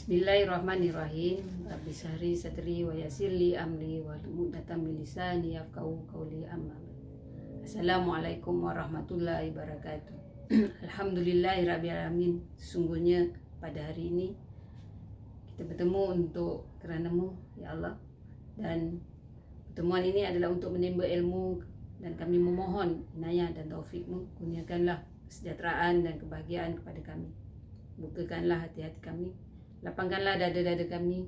Bismillahirrahmanirrahim. Rabbi shrahli sadri wa yassir li amri wahlul 'uqdatam min lisani yafqahu qawli. Amma ba'du. Assalamualaikum warahmatullahi wabarakatuh. Alhamdulillahirabbil alamin. Sesungguhnya pada hari ini kita bertemu untuk kerana-Mu ya Allah, dan pertemuan ini adalah untuk menimba ilmu, dan kami memohon inayah dan taufik-Mu. Kurniakanlah kesejahteraan dan kebahagiaan kepada kami. Bukakanlah hati-hati kami, lapangkanlah dada-dada kami,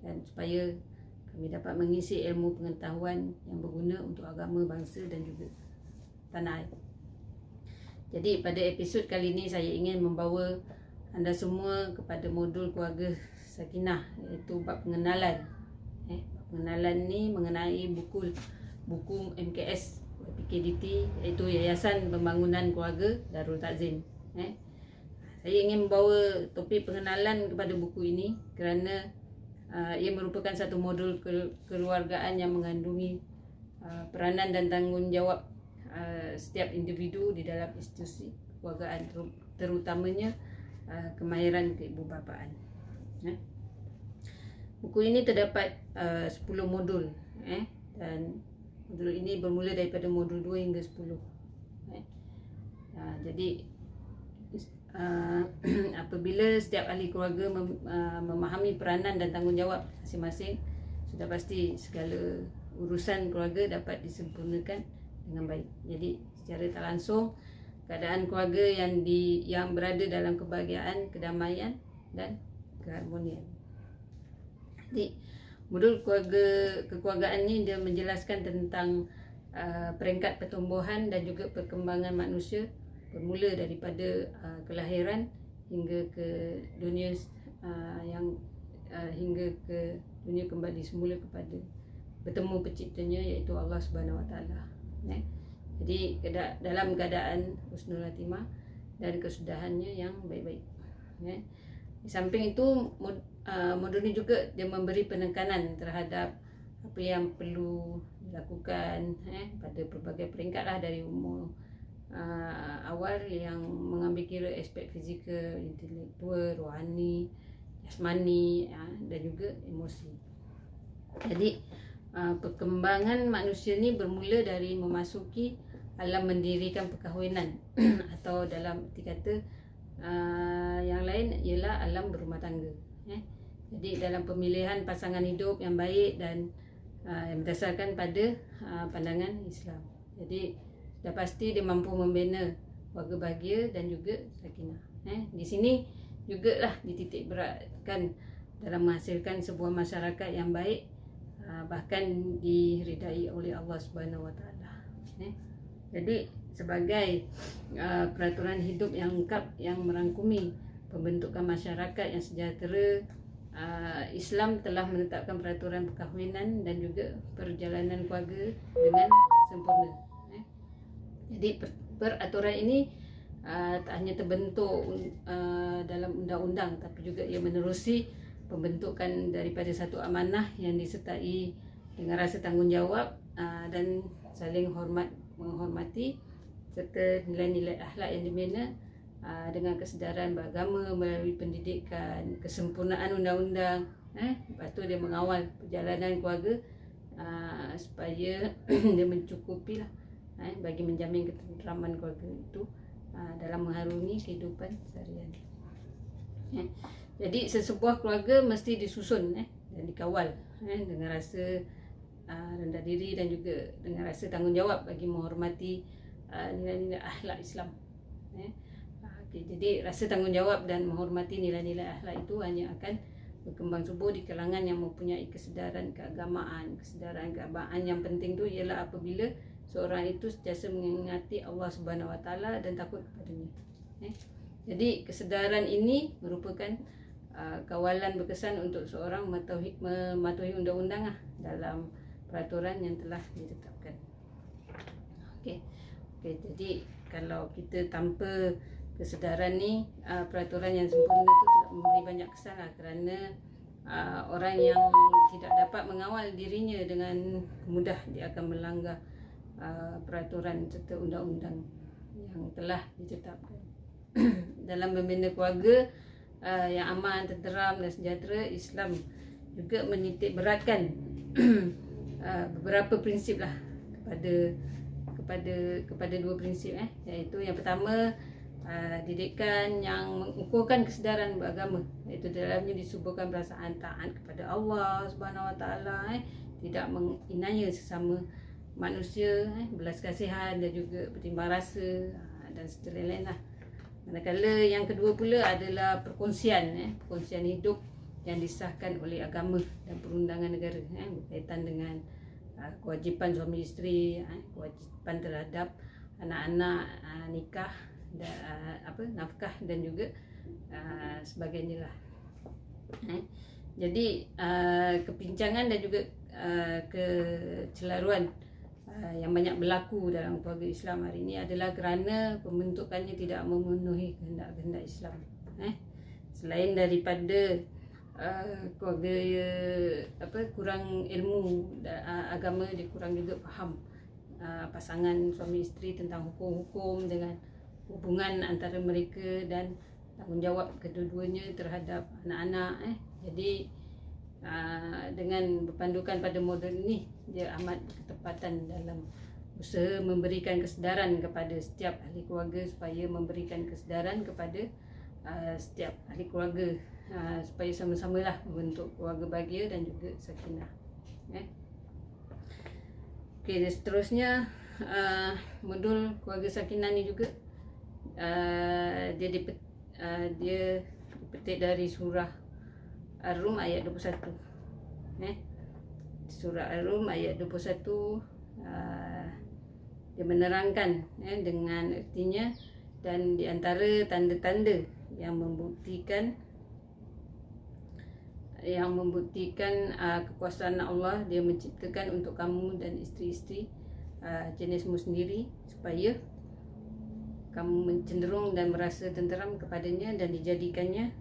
dan supaya kami dapat mengisi ilmu pengetahuan yang berguna untuk agama, bangsa dan juga tanah air. Jadi pada episod kali ini saya ingin membawa anda semua kepada modul keluarga Sakinah, iaitu bab pengenalan. Pengenalan ni mengenai buku MKS PKDT, iaitu Yayasan Pembangunan Keluarga Darul Takzim. Saya ingin membawa topik pengenalan kepada buku ini kerana ia merupakan satu modul kekeluargaan yang mengandungi peranan dan tanggungjawab setiap individu di dalam institusi kekeluargaan, terutamanya kemahiran keibubapaan. Buku ini terdapat 10 modul, dan modul ini bermula daripada modul 2 hingga 10. Jadi apabila setiap ahli keluarga memahami peranan dan tanggungjawab masing-masing, sudah pasti segala urusan keluarga dapat disempurnakan dengan baik. Jadi secara tak langsung, keadaan keluarga yang berada dalam kebahagiaan, kedamaian dan keharmonian. Jadi modul kekeluargaan ini dia menjelaskan tentang peringkat pertumbuhan dan juga perkembangan manusia, bermula daripada kelahiran hingga ke dunia hingga ke dunia kembali semula kepada bertemu penciptanya, iaitu Allah Subhanahu Wa Taala. Jadi dalam keadaan husnul khatimah dan kesudahannya yang baik-baik. Di samping itu, modul ini juga dia memberi penekanan terhadap apa yang perlu dilakukan pada pelbagai peringkat lah, dari umur awal yang mengambil kira aspek fizikal, intelektual, rohani, jasmani dan juga emosi. Jadi perkembangan manusia ni bermula dari memasuki alam mendirikan perkahwinan atau dalam arti kata yang lain ialah alam berumah tangga. Jadi dalam pemilihan pasangan hidup yang baik dan yang berdasarkan pada pandangan Islam. Jadi dah pasti dia mampu membina keluarga bahagia dan juga sakinah. Di sini jugalah dititik beratkan dalam menghasilkan sebuah masyarakat yang baik, bahkan diridai oleh Allah Subhanahu Wa Taala. Jadi sebagai peraturan hidup yang lengkap yang merangkumi pembentukan masyarakat yang sejahtera, Islam telah menetapkan peraturan perkahwinan dan juga perjalanan keluarga dengan sempurna. Jadi peraturan ini tak hanya terbentuk dalam undang-undang, tapi juga ia menerusi pembentukan daripada satu amanah yang disertai dengan rasa tanggungjawab dan saling menghormati, serta nilai-nilai akhlak yang dibina dengan kesedaran beragama melalui pendidikan, kesempurnaan undang-undang. Lepas tu dia mengawal perjalanan keluarga supaya dia mencukupi lah, bagi menjamin ketenteraman keluarga itu dalam mengharungi kehidupan seharian. Jadi sesebuah keluarga mesti disusun dan dikawal dengan rasa rendah diri dan juga dengan rasa tanggungjawab bagi menghormati nilai-nilai akhlak Islam. Jadi rasa tanggungjawab dan menghormati nilai-nilai akhlak itu hanya akan berkembang subur di kalangan yang mempunyai kesedaran keagamaan. Kesedaran keagamaan yang penting tu ialah apabila seorang itu sentiasa mengingati Allah Subhanahu Wa Taala dan takut kepadanya. Jadi kesedaran ini merupakan kawalan berkesan untuk seorang mematuhi undang-undang dalam peraturan yang telah ditetapkan. Jadi kalau kita tanpa kesedaran ni, peraturan yang sempurna itu tidak memberi banyak kesan kerana orang yang tidak dapat mengawal dirinya dengan mudah dia akan melanggar peraturan serta undang-undang yang telah ditetapkan. Dalam membina keluarga, yang aman, tenteram dan sejahtera, Islam juga menitik beratkan beberapa prinsip lah kepada dua prinsip, iaitu yang pertama, didikan yang mengukuhkan kesedaran beragama, iaitu dalamnya disuburkan perasaan taat kepada Allah Subhanahu Wa Taala, tidak menginaya sesama manusia, belas kasihan dan juga bertimbang rasa, dan seterusnya lain lah. Manakala yang kedua pula adalah perkongsian hidup yang disahkan oleh agama dan perundangan negara, berkaitan dengan kewajipan suami isteri, kewajipan terhadap anak-anak, nikah dan nafkah dan juga sebagainya lah. Jadi kepincangan dan juga kecelaruan yang banyak berlaku dalam keluarga Islam hari ini adalah kerana pembentukannya tidak memenuhi kehendak-kehendak Islam. Selain daripada keluarga kurang ilmu agama, dia kurang juga faham pasangan suami isteri tentang hukum-hukum dengan hubungan antara mereka dan tanggungjawab kedua-duanya terhadap anak-anak. Jadi dengan berpandukan pada model ini, dia amat ketepatan dalam usaha memberikan kesedaran kepada setiap ahli keluarga, supaya memberikan kesedaran kepada setiap ahli keluarga, supaya sama-samalah membentuk keluarga bahagia dan juga sakinah. Okey, dan seterusnya modul keluarga sakinah ni juga dia dipetik dari surah Ar-Rum ayat 21. Surah Ar-Rum ayat 21, dia menerangkan dengan artinya, dan di antara tanda-tanda yang membuktikan kekuasaan Allah, dia menciptakan untuk kamu dan isteri-isteri jenismu sendiri, supaya kamu mencenderung dan merasa tenteram kepadanya, dan dijadikannya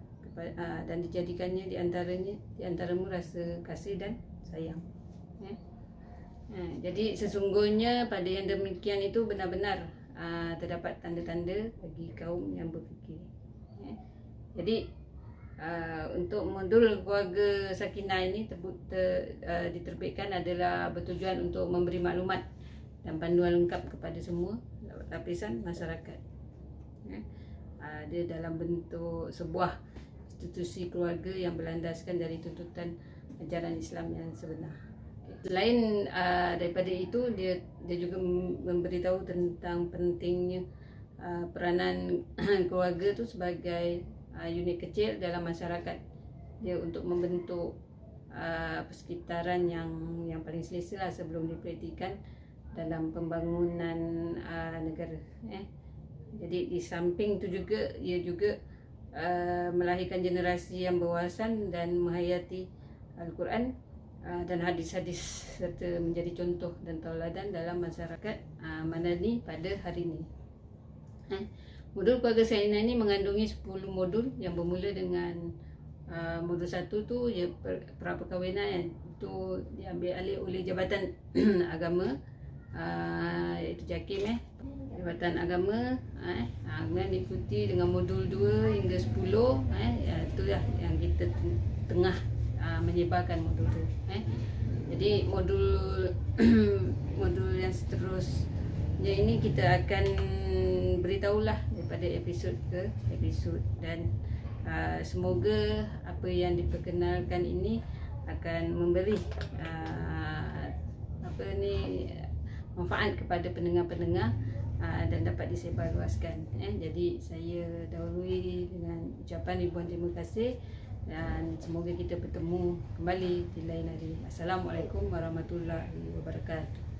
di antaramu rasa kasih dan sayang. Jadi sesungguhnya pada yang demikian itu benar-benar terdapat tanda-tanda bagi kaum yang berfikir. Jadi untuk modul keluarga sakinah ini diterbitkan adalah bertujuan untuk memberi maklumat dan panduan lengkap kepada semua lapisan masyarakat. Dia dalam bentuk sebuah institusi keluarga yang berlandaskan dari tuntutan ajaran Islam yang sebenar. Selain daripada itu, dia juga memberitahu tentang pentingnya peranan keluarga tu sebagai unit kecil dalam masyarakat dia, untuk membentuk persekitaran yang paling selesa lah sebelum dipraktikkan dalam pembangunan negara. Jadi di samping tu juga, ia juga melahirkan generasi yang berwawasan dan menghayati Al-Quran dan hadis-hadis, serta menjadi contoh dan tauladan dalam masyarakat Madani pada hari ini. Modul keluarga sakinah ini mengandungi 10 modul yang bermula dengan modul 1 tu ia perkahwinan, itu diambil alih oleh Jabatan Agama, iaitu JAKIM, Jabatan Agama. Kemudian diikuti dengan modul 2 hingga 10, itulah yang kita tengah menyebarkan modul tu. Jadi modul yang seterusnya ini kita akan beritahulah daripada episod ke episod, dan semoga apa yang diperkenalkan ini akan memberi manfaat kepada pendengar-pendengar dan dapat disebarluaskan. Jadi saya dahului dengan ucapan ribuan terima kasih, dan semoga kita bertemu kembali di lain hari. Assalamualaikum warahmatullahi wabarakatuh.